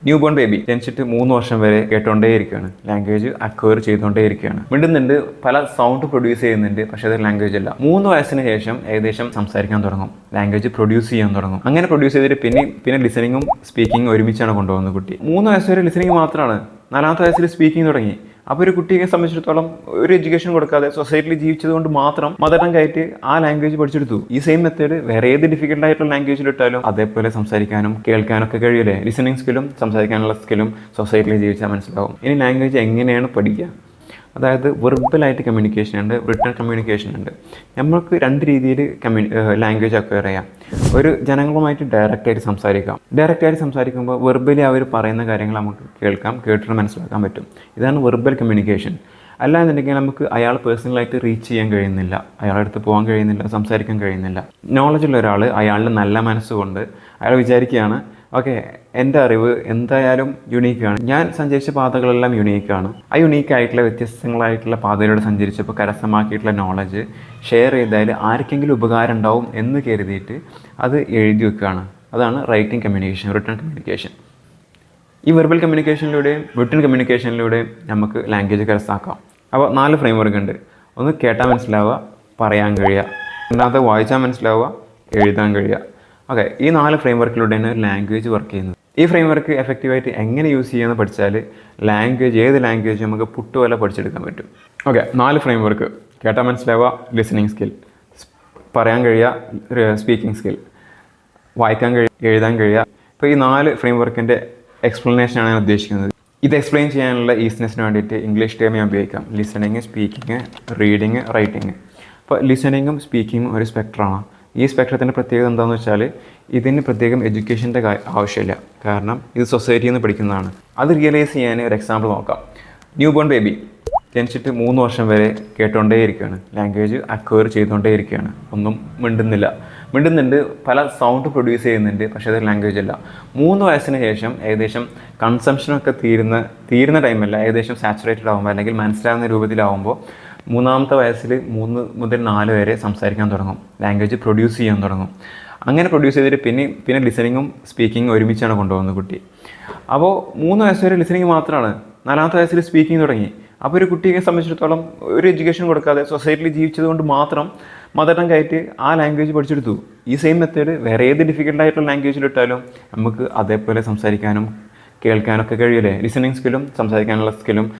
New born baby ജനിച്ചിട്ട് 3 വർഷം വരെ കേട്ടോണ്ടേയിരിക്കുകയാണ്, ലാംഗ്വേജ് അക്വയർ ചെയ്തുകൊണ്ടേയിരിക്കുകയാണ്. മിണ്ടുന്നുണ്ട്, പല സൗണ്ട് പ്രൊഡ്യൂസ് ചെയ്യുന്നുണ്ട്, പക്ഷേ അത് ലാംഗ്വേജ് അല്ല. 3 വയസ്സിന് ശേഷം ഏകദേശം സംസാരിക്കാൻ തുടങ്ങും, ലാംഗ്വേജ് പ്രൊഡ്യൂസ് ചെയ്യാൻ തുടങ്ങും. അങ്ങനെ പ്രൊഡ്യൂസ് ചെയ്തിട്ട് പിന്നെ ലിസണിങ്ങും സ്പീക്കിങ്ങും ഒരുമിച്ചാണ് കൊണ്ടുപോകുന്നത് കുട്ടി. 3 വയസ്സ് വരെ ലിസണിങ് മാത്രമാണ്, 4ാമത്തെ വയസ്സിൽ സ്പീക്കിംഗ് തുടങ്ങി. അപ്പോൾ ഒരു കുട്ടിയെ സംബന്ധിച്ചിടത്തോളം ഒരു എഡ്യൂക്കേഷൻ കൊടുക്കാതെ സൊസൈറ്റിയിൽ ജീവിച്ചത് കൊണ്ട് മാത്രം മദർ ടങ് ആയിട്ട് ആ ലാംഗ്വേജ് പഠിച്ചെടുത്തു. ഈ സെയിം മെത്തേഡ് വേറെ ഏത് ഡിഫിക്കൽട്ട് ആയിട്ടുള്ള ലാംഗ്വേജിൽ ഇട്ടാലും അതേപോലെ സംസാരിക്കാനും കേൾക്കാനും ഒക്കെ കഴിയില്ലേ? ലിസണിങ് സ്കില്ലും സംസാരിക്കാനുള്ള സ്കില്ലും സൊസൈറ്റിയിൽ ജീവിച്ചാൽ മനസ്സിലാവും. ഇനി ലാംഗ്വേജ് എങ്ങനെയാണ് പഠിക്കുക? അതായത് വെർബലായിട്ട് കമ്മ്യൂണിക്കേഷൻ ഉണ്ട്, റിട്ടൺ കമ്മ്യൂണിക്കേഷൻ ഉണ്ട്. നമുക്ക് 2 രീതിയിൽ ലാംഗ്വേജ് അക്വയർ ചെയ്യാം. ഒരു ജനങ്ങളുമായിട്ട് ഡയറക്റ്റായിട്ട് സംസാരിക്കാം. ഡയറക്റ്റായിട്ട് സംസാരിക്കുമ്പോൾ വെർബലി അവർ പറയുന്ന കാര്യങ്ങൾ നമുക്ക് കേട്ടിട്ട് മനസ്സിലാക്കാൻ പറ്റും. ഇതാണ് വെർബൽ കമ്മ്യൂണിക്കേഷൻ. അല്ലാന്നുണ്ടെങ്കിൽ നമുക്ക് അയാൾ പേഴ്സണലായിട്ട് റീച്ച് ചെയ്യാൻ കഴിയുന്നില്ല, അയാളുടെ അടുത്ത് പോകാൻ കഴിയുന്നില്ല, സംസാരിക്കാൻ കഴിയുന്നില്ല. നോളജുള്ള ഒരാൾ അയാളുടെ നല്ല മനസ്സുകൊണ്ട് അയാൾ വിചാരിക്കുകയാണ്, ഓക്കെ, എൻ്റെ അറിവ് എന്തായാലും യുണീക്കാണ്, ഞാൻ സഞ്ചരിച്ച പാതകളെല്ലാം യുണീക്കാണ്, ആ യുണീക്കായിട്ടുള്ള വ്യത്യസ്തങ്ങളായിട്ടുള്ള പാതയിലൂടെ സഞ്ചരിച്ചപ്പോൾ കരസ്ഥമാക്കിയിട്ടുള്ള നോളജ് ഷെയർ ചെയ്താൽ ആർക്കെങ്കിലും ഉപകാരം ഉണ്ടാവും എന്ന് കരുതിയിട്ട് അത് എഴുതി വെക്കുകയാണ്. അതാണ് റൈറ്റിംഗ് കമ്മ്യൂണിക്കേഷൻ, റിട്ടൺ കമ്മ്യൂണിക്കേഷൻ. ഈ വെർബൽ കമ്മ്യൂണിക്കേഷനിലൂടെയും റിട്ടൺ കമ്മ്യൂണിക്കേഷനിലൂടെയും നമുക്ക് ലാംഗ്വേജ് കരസ്ഥമാക്കാം. അപ്പോൾ 4 ഫ്രെയിംവർക്ക് ഉണ്ട്. ഒന്ന് കേട്ടാൽ മനസ്സിലാവുക, പറയാൻ കഴിയുക. രണ്ടാമത്തെ വായിച്ചാൽ മനസ്സിലാവുക, എഴുതാൻ കഴിയുക. ഓക്കെ, ഈ 4 ഫ്രെയിംവർക്കിലൂടെയാണ് ഒരു ലാംഗ്വേജ് വർക്ക് ചെയ്യുന്നത്. ഈ ഫ്രെയിംവർക്ക് എഫക്റ്റീവായിട്ട് എങ്ങനെ യൂസ് ചെയ്യാമെന്ന് പഠിച്ചാൽ ഏത് ലാംഗ്വേജ് നമുക്ക് പുട്ടുപോലെ പഠിച്ചെടുക്കാൻ പറ്റും. ഓക്കെ, 4 ഫ്രെയിംവർക്ക്: കേട്ടാൽ മനസ്സിലാവുക, ലിസണിങ് സ്കിൽ; പറയാൻ കഴിയുക, സ്പീക്കിംഗ് സ്കിൽ; വായിക്കാൻ കഴിയുക, എഴുതാൻ കഴിയുക. ഇപ്പോൾ ഈ 4 ഫ്രെയിംവർക്കിൻ്റെ എക്സ്പ്ലനേഷനാണ് ഞാൻ ഉദ്ദേശിക്കുന്നത്. ഇത് എക്സ്പ്ലെയിൻ ചെയ്യാനുള്ള ഈസിനെസ്സിന് വേണ്ടിയിട്ട് ഇംഗ്ലീഷ് ടേം ഞാൻ ഉപയോഗിക്കാം: ലിസണിങ്, സ്പീക്കിങ്, റീഡിങ്, റൈറ്റിങ്. അപ്പോൾ ലിസണിങ്ങും സ്പീക്കിങ്ങും ഒരു സ്പെക്ട്രമാണ്. ഈ സ്പെക്ട്രത്തിൻ്റെ പ്രത്യേകത എന്താണെന്ന് വെച്ചാൽ ഇതിന് പ്രത്യേകം എഡ്യൂക്കേഷൻ്റെ ആവശ്യമില്ല, കാരണം ഇത് സൊസൈറ്റിയിൽ നിന്ന് പഠിക്കുന്നതാണ്. അത് റിയലൈസ് ചെയ്യാൻ ഒരു എക്സാമ്പിൾ നോക്കാം. ന്യൂ ബോൺ ബേബി ജനിച്ചിട്ട് 3 വർഷം വരെ കേട്ടോണ്ടേയിരിക്കുകയാണ്, ലാംഗ്വേജ് അക്വയർ ചെയ്തുകൊണ്ടേയിരിക്കുകയാണ്. ഒന്നും മിണ്ടുന്നുണ്ട്, പല സൗണ്ട് പ്രൊഡ്യൂസ് ചെയ്യുന്നുണ്ട്, പക്ഷേ അത് ലാംഗ്വേജ് അല്ല. 3 വയസ്സിന് ശേഷം ഏകദേശം കൺസംഷനൊക്കെ തീരുന്ന ടൈമല്ല, ഏകദേശം സാച്ചുറേറ്റഡ് ആകുമ്പോൾ അല്ലെങ്കിൽ മനസ്സിലാവുന്ന രൂപത്തിലാവുമ്പോൾ 3ാമത്തെ വയസ്സിൽ 3 മുതൽ 4 വരെ സംസാരിക്കാൻ തുടങ്ങും, ലാംഗ്വേജ് പ്രൊഡ്യൂസ് ചെയ്യാൻ തുടങ്ങും. അങ്ങനെ പ്രൊഡ്യൂസ് ചെയ്തിട്ട് പിന്നെ ലിസണിങ്ങും സ്പീക്കിങ്ങും ഒരുമിച്ചാണ് കൊണ്ടുപോകുന്നത് കുട്ടി. അപ്പോൾ 3 വയസ്സ് വരെ ലിസണിങ് മാത്രമാണ്, 4ാമത്തെ വയസ്സിൽ സ്പീക്കിംഗ് തുടങ്ങി. അപ്പോൾ ഒരു കുട്ടിയെ സംബന്ധിച്ചിടത്തോളം ഒരു എഡ്യൂക്കേഷൻ കൊടുക്കാതെ സൊസൈറ്റിയിൽ ജീവിച്ചത് കൊണ്ട് മാത്രം മദർ ടങ് ആയിട്ട് ആ ലാംഗ്വേജ് പഠിച്ചെടുത്തു. ഈ സെയിം മെത്തേഡ് വേറെ ഏത് ഡിഫിക്കൽട്ട് ആയിട്ടുള്ള ലാംഗ്വേജിൽ ഇട്ടാലും നമുക്ക് അതേപോലെ സംസാരിക്കാനും കേൾക്കാനൊക്കെ കഴിയില്ലേ? ലിസണിങ് സ്കില്ലും സംസാരിക്കാനുള്ള സ്കില്ലും